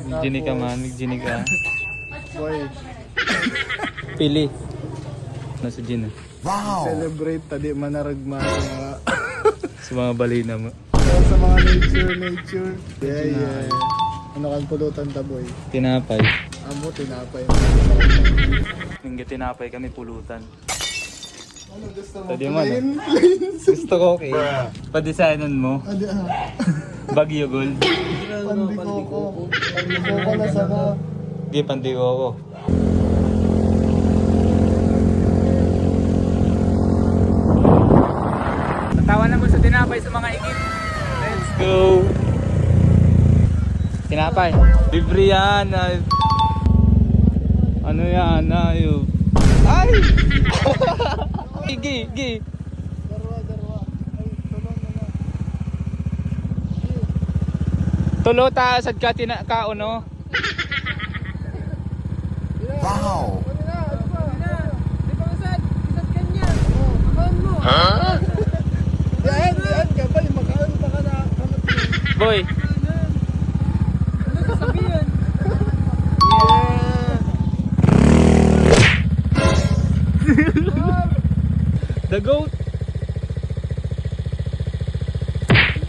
Nagjinig ka man, nagjinig ka. Boy, Pili. Nasa gin na. celebrate tadi manaragma sa mga Sa mga balina mo. sa mga nature. Yeah. Ano kang pulutan ta boy? Tinapay. Amo tinapay. Hingga tinapay kami pulutan. Ano gusto mo? Tadi mo na. Plain. Gusto ko okay. Pa-designan mo. Adi Bagyo gold. Pandikoko. Pandikoko na sana. Hindi, pandigo ako. Tawa na mo sa tinapay sa mga igit. Let's go! Tinapay. Libre yan. Ano yan? Ayun. Ay! Gi. Darwa. Ay, tulong na na. Tulo ta sad ka ka no. Wow! Yan ka ba? Makaon pa ka na. Boy. Ano sasabihin? The goat.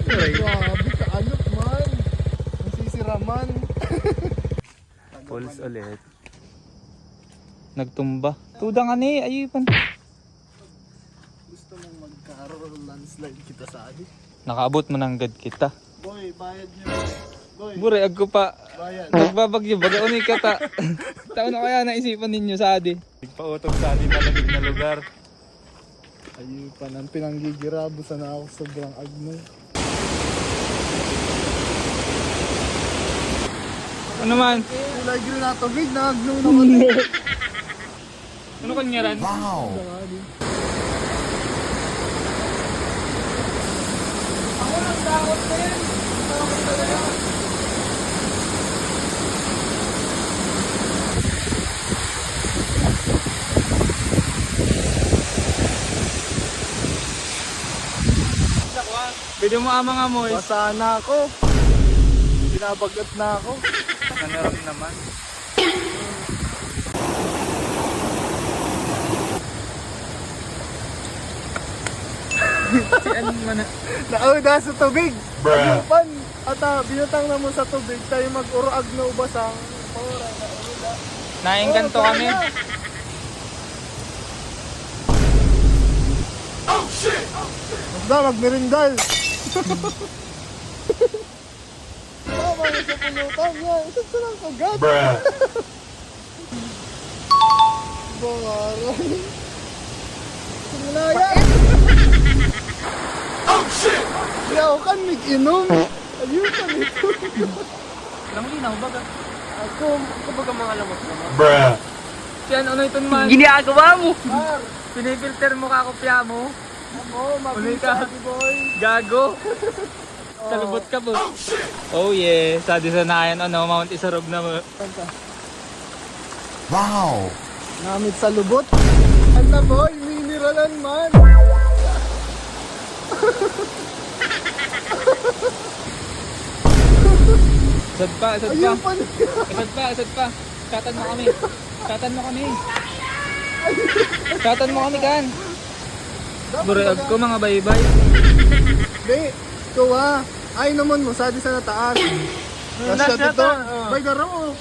Grabe ka alok man. Nasisiraman. Pulse ulit. Nagtumba. Tudang ani, ayupan. Gusto mong magkaroon landslide kita sa adi? Nakaabot mo ng gad kita. Boy, bayad niyo. Boy, Bure, agko pa. bayad. Nagbabagyo, bagaon ka ta. Taon na kaya naisipan ninyo sa adi. Nagpautog sa adi malamig na lugar. Ayun pa nang pinanggigirabo sana ako sobrang agno. Ano man? Kulay green na tubig na agno naman. Ano kanyaran? Wow! Ako nang dakot din. Dakot talaga. Pwede mo amang amoy. Basa na ako. Binabagat na ako. Nanarap naman. Si ano man na. Nauda sa tubig. Ayupan. At binutang na mo sa tubig tayo mag-urag na ubasang. Ora na uda. Naengkanto kami. Basta magmerindal. Tama na sa pulutan niya. Ito sa lang kagat. Bangaran. Sinulaya. Oh shit! Yaw kan mig-inom. Ayun ka nito. Lang linaw baga. Ako baga mga lamot naman. Si ano ito man. Ginagawa mo! Mar! Pinifilter mo kakopya mo. Ako, Uli mabisa ka. si boy. Gago. Salubot ka po. Oh yeah. Sa disanayan ano, Mount Isarog na mo. Wow! Namit sa lubot. Ano boy, mineralan man. Sad pa. Ayun pa na. Asad pa. Katan mo kami. Katan mo kami kan. Burag ko mga baybay. Di, ikaw ay naman mo, sadi sa nataas. Kasya dito. Bay garo.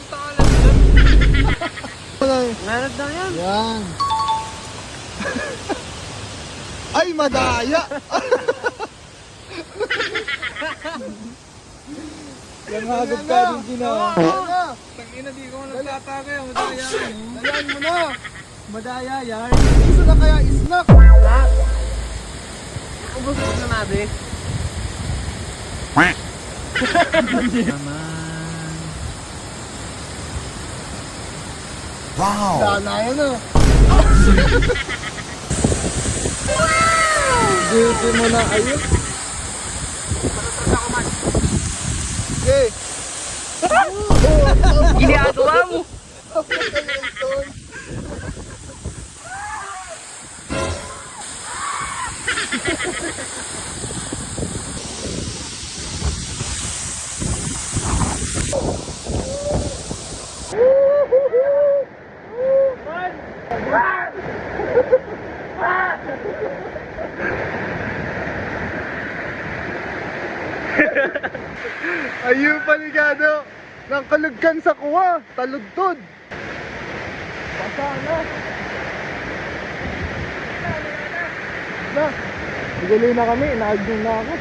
Meron na yan! Yan. Ay, madaya. Yung hagod ka din ginawa. Ano? Tangina di ko nagtatagay. Madaya mo. Dayan mo na. Madaya yan. Gusto na kaya isnak. Ubus na natin. Danayan na. Duty mo na ayun. Okay. Ginagawa mo! Ayun paligado. Nang kalugkan sa kuwa. Taludtod. Basa na. Na. Bigali na kami. Inaagning na ako.